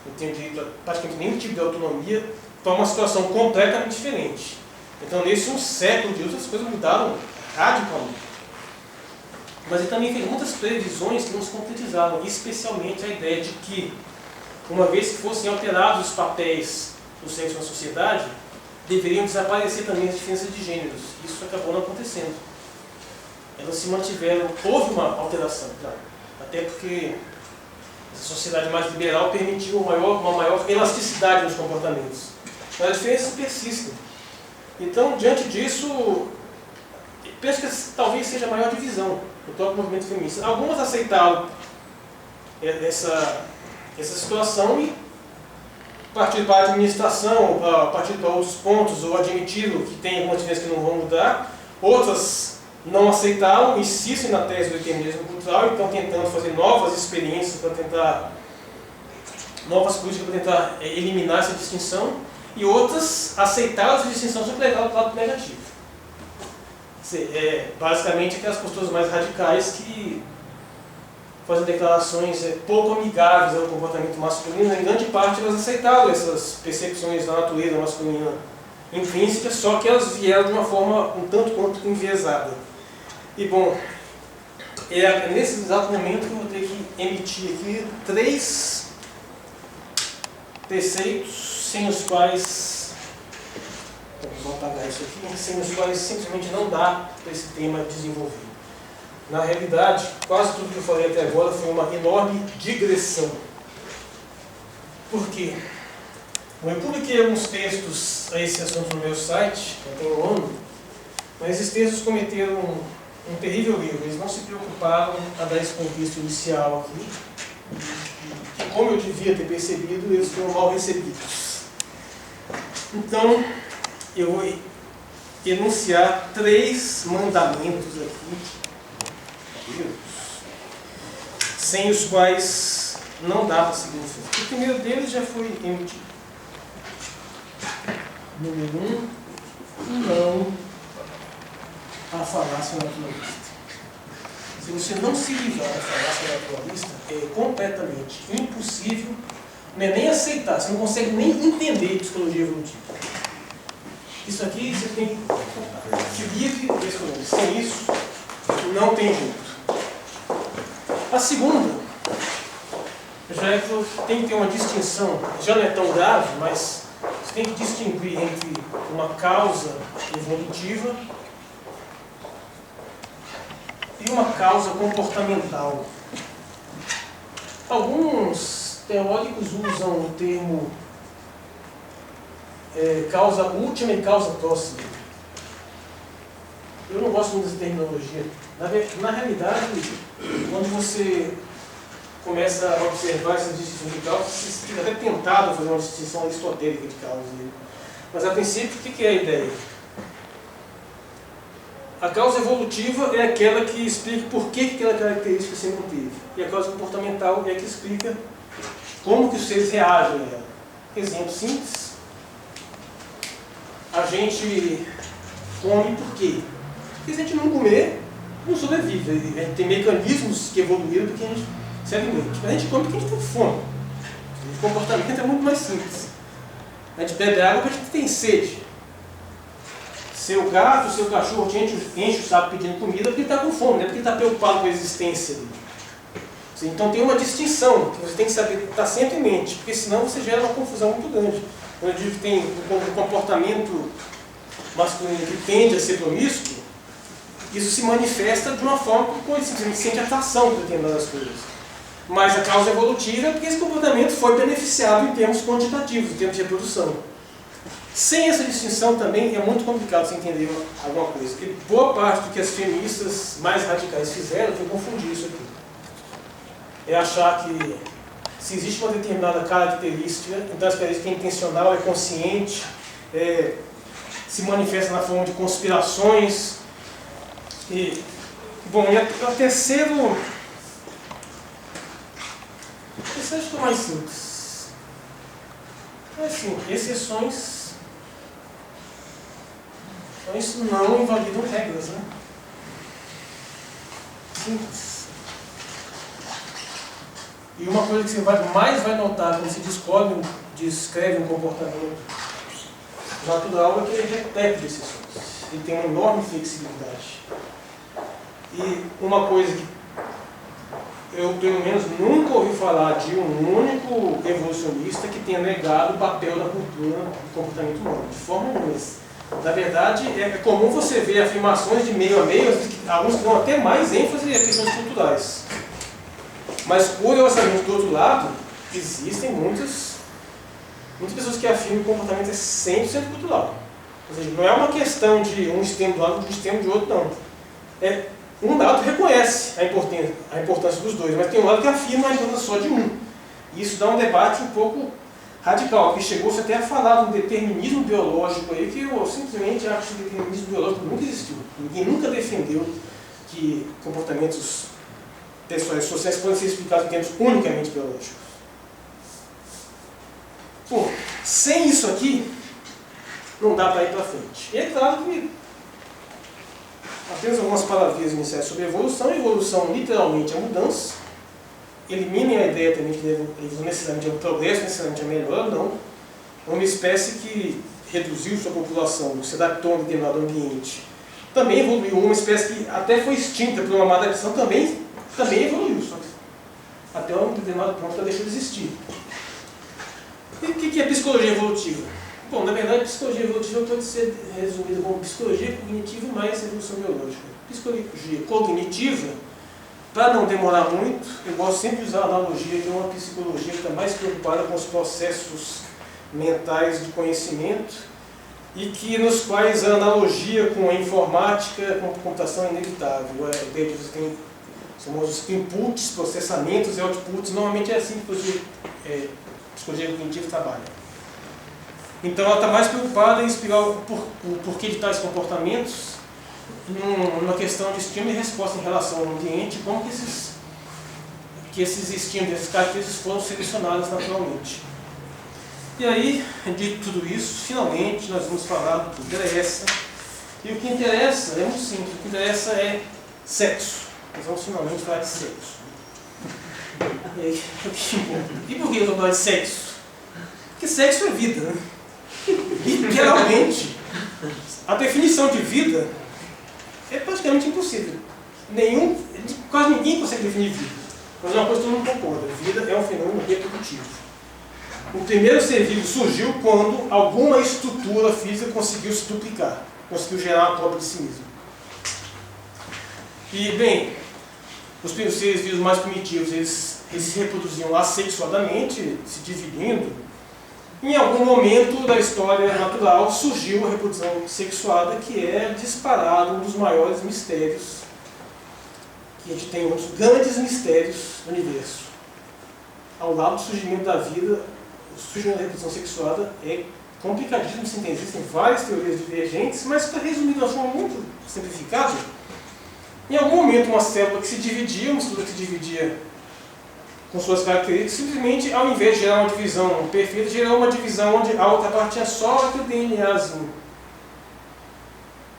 não tinham direito a praticamente nenhum tipo de autonomia, para uma situação completamente diferente. Então, nesse um século de outras coisas mudaram radicalmente. mas ele também fez muitas previsões que não se concretizaram, especialmente a ideia de que, uma vez que fossem alterados os papéis do sexo na sociedade, deveriam desaparecer também as diferenças de gêneros. Isso acabou não acontecendo. Elas se mantiveram, houve uma alteração, claro, até porque essa sociedade mais liberal permitiu uma maior elasticidade nos comportamentos. Mas as diferenças persistem. Então, diante disso, penso que talvez seja a maior divisão do próprio movimento feminista. Algumas aceitaram essa situação e partiram para a administração, partiram para outros pontos, ou admitiram que tem algumas diferenças que não vão mudar. Outras não aceitaram, insistem na tese do determinismo cultural e estão tentando fazer novas experiências para tentar, novas políticas para tentar eliminar essa distinção. E outras aceitaram essa distinção só para levar o lado negativo. Basicamente aquelas posturas mais radicais que fazem declarações pouco amigáveis ao comportamento masculino. Em grande parte elas aceitaram essas percepções da natureza masculina intrínsecas, só que elas vieram de uma forma um tanto quanto enviesada. E bom, nesse exato momento que eu vou ter que emitir aqui 3 preceitos sem os quais, vou apagar isso aqui, sem os quais simplesmente não dá para esse tema desenvolver. Na realidade, quase tudo que eu falei até agora foi uma enorme digressão. Por quê? Eu publiquei alguns textos a esse assunto no meu site, já tem um ano, mas esses textos cometeram um terrível erro. Eles não se preocuparam a dar esse contexto inicial aqui, que, como eu devia ter percebido, eles foram mal recebidos. Então, eu vou enunciar 3 mandamentos aqui, sem os quais não dá para seguir em frente. O primeiro deles já foi emitido. Número 1, não a falácia naturalista. Se você não se livrar da falácia naturalista, é completamente impossível, não é nem aceitar, você não consegue nem entender psicologia evolutiva. Isso aqui você tem que livre escolher. Sem isso, não tem jeito. A segunda, já é que tem que ter uma distinção, já não é tão grave, mas você tem que distinguir entre uma causa evolutiva e uma causa comportamental. Alguns teóricos usam o termo causa última e causa próxima. Eu não gosto muito dessa terminologia. Na realidade, quando você começa a observar essas distinções de causa, você fica até tentado a fazer uma distinção aristotélica de causa. Mas, a princípio, o que é a ideia? A causa evolutiva é aquela que explica por que aquela característica se manteve. E a causa comportamental é a que explica como que os seres reagem a ela. Exemplo simples. A gente come por quê? Porque se a gente não comer, não sobrevive. A gente tem mecanismos que evoluíram do que a gente se alimenta. Mas a gente come porque a gente tem fome. O comportamento é muito mais simples. A gente bebe água porque a gente tem sede. Seu gato, seu cachorro te enche o saco pedindo comida porque ele está com fome, não é porque ele está preocupado com a existência dele. Então tem uma distinção que você tem que saber, estar sempre em mente, porque senão você gera uma confusão muito grande. Quando eu digo que tem um comportamento masculino que tende a ser promíscuo, isso se manifesta de uma forma que a gente sente atração por determinadas coisas. Mas a causa evolutiva é porque esse comportamento foi beneficiado em termos quantitativos, em termos de reprodução. Sem essa distinção também é muito complicado você entender alguma coisa, porque boa parte do que as feministas mais radicais fizeram foi confundir isso aqui. É achar que se existe uma determinada característica, então essa característica é intencional, é consciente, se manifesta na forma de conspirações. Bom, e o terceiro acho que é mais simples. É assim, exceções não invalidam regras, né? Simples. E uma coisa que você mais vai notar quando se descreve um comportamento natural é que ele repete exceções. Ele tem uma enorme flexibilidade. E uma coisa que eu, pelo menos, nunca ouvi falar de um único evolucionista que tenha negado o papel da cultura no comportamento humano, de forma nenhuma. Na verdade, é comum você ver afirmações de meio a meio, alguns que dão até mais ênfase em questões culturais. Mas, curiosamente, do outro lado, existem muitas pessoas que afirmam que o comportamento é 100% cultural. Ou seja, não é uma questão de um extremo do lado e um extremo do outro, não. Um lado reconhece a importância dos dois, mas tem um lado que afirma a importância só de um. E isso dá um debate um pouco radical, que chegou-se até a falar de um determinismo biológico aí, que eu simplesmente acho que o determinismo biológico nunca existiu. Ninguém nunca defendeu que comportamentos pessoais sociais podem ser explicados em termos unicamente biológicos. Bom, sem isso aqui, não dá para ir para frente. E é claro que apenas algumas palavrinhas iniciais sobre evolução. Evolução literalmente é mudança. Eliminem a ideia também que evolução necessariamente é um progresso, necessariamente é melhor, não. É uma espécie que reduziu sua população, se adaptou a um determinado ambiente. Também evoluiu. Uma espécie que até foi extinta por uma má adaptação, também evoluiu. Só que até um determinado ponto ela deixou de existir. E o que é psicologia evolutiva? Bom, na verdade, a psicologia evolutiva pode ser resumida como psicologia cognitiva mais evolução biológica. Psicologia cognitiva, para não demorar muito, eu gosto sempre de usar a analogia de uma psicologia que está mais preocupada com os processos mentais de conhecimento e que nos quais a analogia com a informática, com a computação é inevitável. A ideia de você tem os famosos inputs, processamentos e outputs. Normalmente é assim que a psicologia cognitiva trabalha. Então ela está mais preocupada em explicar o porquê de tais comportamentos numa questão de estímulo e resposta em relação ao ambiente, como que esses estímulos, essas características foram selecionadas naturalmente. E aí, dito tudo isso, finalmente nós vamos falar do que interessa. E o que interessa é muito simples, o que interessa é sexo. Nós vamos finalmente falar de sexo. E por que eu vou falar de sexo? Porque sexo é vida, né? Literalmente, a definição de vida é praticamente impossível. Quase ninguém consegue definir vida. Mas é uma coisa que todo mundo concorda: vida é um fenômeno reprodutivo. O primeiro ser vivo surgiu quando alguma estrutura física conseguiu se duplicar, conseguiu gerar uma cópia de si mesmo. E, bem, os seres vivos mais primitivos, eles se reproduziam assexuadamente, se dividindo. Em algum momento da história natural surgiu a reprodução sexuada, que é disparado um dos maiores mistérios, que a gente tem um dos grandes mistérios do universo. Ao lado do surgimento da vida, o surgimento da reprodução sexuada é complicadíssimo de se entender. Existem várias teorias divergentes, mas para resumir de uma forma muito simplificada, em algum momento uma célula que se dividia, uma estrutura que se dividia com suas características, simplesmente, ao invés de gerar uma divisão perfeita, gerou uma divisão onde a outra parte tinha só aquele DNAzinho.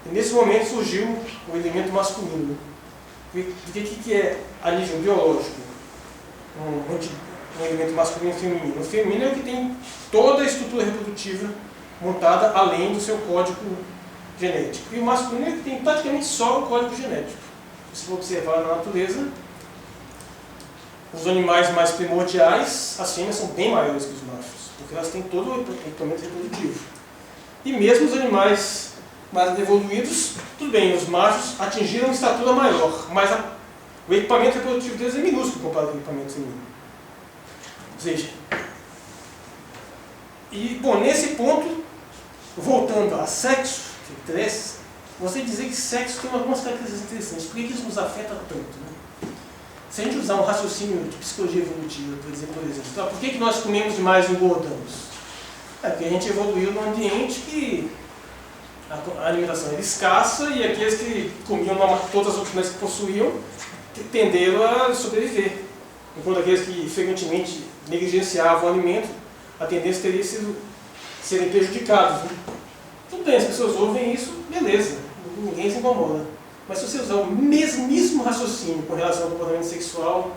E nesse momento surgiu o elemento masculino. O que é a nível biológico? Um elemento masculino e feminino. O feminino é o que tem toda a estrutura reprodutiva montada além do seu código genético. E o masculino é o que tem praticamente só o código genético. Se for observar na natureza, os animais mais primordiais, as fêmeas são bem maiores que os machos, porque elas têm todo o equipamento reprodutivo. E mesmo os animais mais evoluídos, tudo bem, os machos atingiram uma estatura maior, mas o equipamento reprodutivo deles é minúsculo comparado com o equipamento feminino. Ou seja, bom, nesse ponto, voltando a sexo, que interessa, você dizer que sexo tem algumas características interessantes. Por que isso nos afeta tanto, né? Se a gente usar um raciocínio de psicologia evolutiva, por exemplo, por que nós comemos demais e engordamos? Porque a gente evoluiu num ambiente que a alimentação era escassa e aqueles que comiam todas as oportunidades que possuíam tenderam a sobreviver. Enquanto aqueles que frequentemente negligenciavam o alimento, a tendência teria sido serem prejudicados. Né? Tudo bem, as pessoas ouvem isso, beleza, ninguém se incomoda. Mas se você usar o mesmíssimo raciocínio com relação ao comportamento sexual,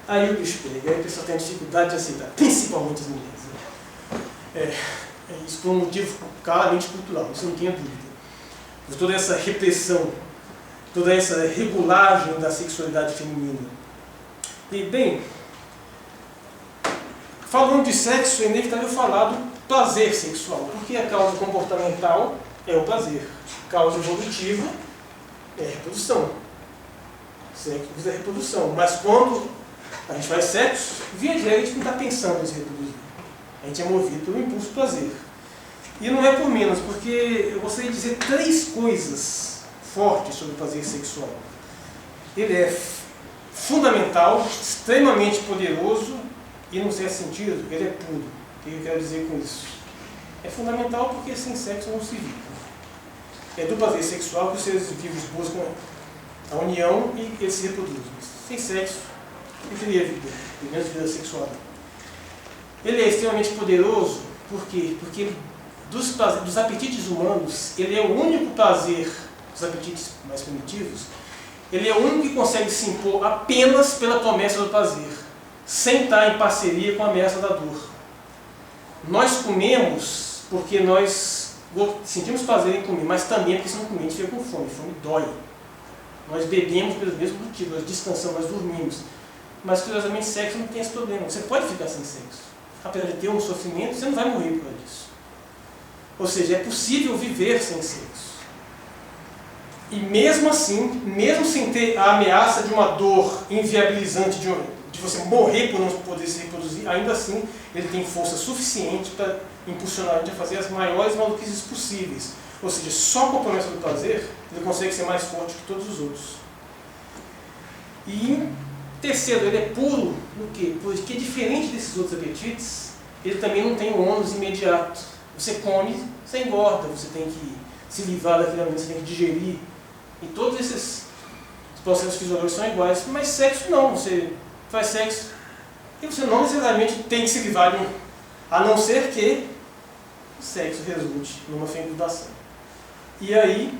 aí o bicho pega, aí a pessoa tem dificuldade de aceitar, principalmente as mulheres. Isso por um motivo claramente cultural, isso não tenha dúvida. Por toda essa repressão toda essa regulagem da sexualidade feminina. E, bem, falando de sexo, é inevitável falar do prazer sexual, porque a causa comportamental é o prazer, a causa evolutiva é a reprodução. Sexo é a reprodução, mas quando a gente faz sexo, via de regra a gente não está pensando em se reproduzir. A gente é movido pelo impulso do prazer. E não é por menos, porque eu gostaria de dizer 3 coisas fortes sobre o prazer sexual. Ele é fundamental, extremamente poderoso e, num certo sentido, ele é puro. O que eu quero dizer com isso? É fundamental porque sem sexo não se vive. É do prazer sexual que os seres vivos buscam a união e eles se reproduzem. Sem sexo, não teria vida, pelo menos vida sexual. Ele é extremamente poderoso, por quê? Porque dos apetites humanos, ele é o único prazer, dos apetites mais primitivos, ele é o único que consegue se impor apenas pela promessa do prazer, sem estar em parceria com a ameaça da dor. Nós comemos porque nós sentimos prazer em comer, mas também porque se não comer a gente fica com fome, fome dói. Nós bebemos pelo mesmo motivo, nós descansamos, nós dormimos. Mas, curiosamente, sexo não tem esse problema. Você pode ficar sem sexo. Apesar de ter um sofrimento, você não vai morrer por causa disso. Ou seja, é possível viver sem sexo. E mesmo assim, mesmo sem ter a ameaça de uma dor inviabilizante de você morrer por não poder se reproduzir, ainda assim ele tem força suficiente para impulsionar a gente a fazer as maiores maluquices possíveis. Ou seja, só com a promessa do prazer ele consegue ser mais forte que todos os outros. E terceiro, ele é puro no quê? Porque diferente desses outros apetites, ele também não tem um ônus imediato. Você come, você engorda, você tem que se livrar daquele alimento, você tem que digerir. E todos esses processos fisiológicos são iguais. Mas sexo não, você faz sexo e você não necessariamente tem que se livrar de um, a não ser que o sexo resulte numa fecundação. E aí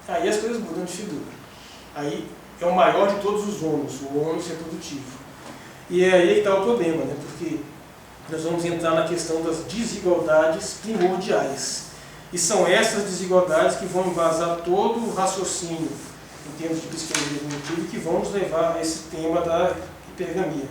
as coisas mudam de figura. Aí é o maior de todos os ônus, o ônus reprodutivo. E é aí que está o problema, né? Porque nós vamos entrar na questão das desigualdades primordiais. E são essas desigualdades que vão embasar todo o raciocínio em termos de psicologia evolutiva e que vão nos levar a esse tema da hipergamia.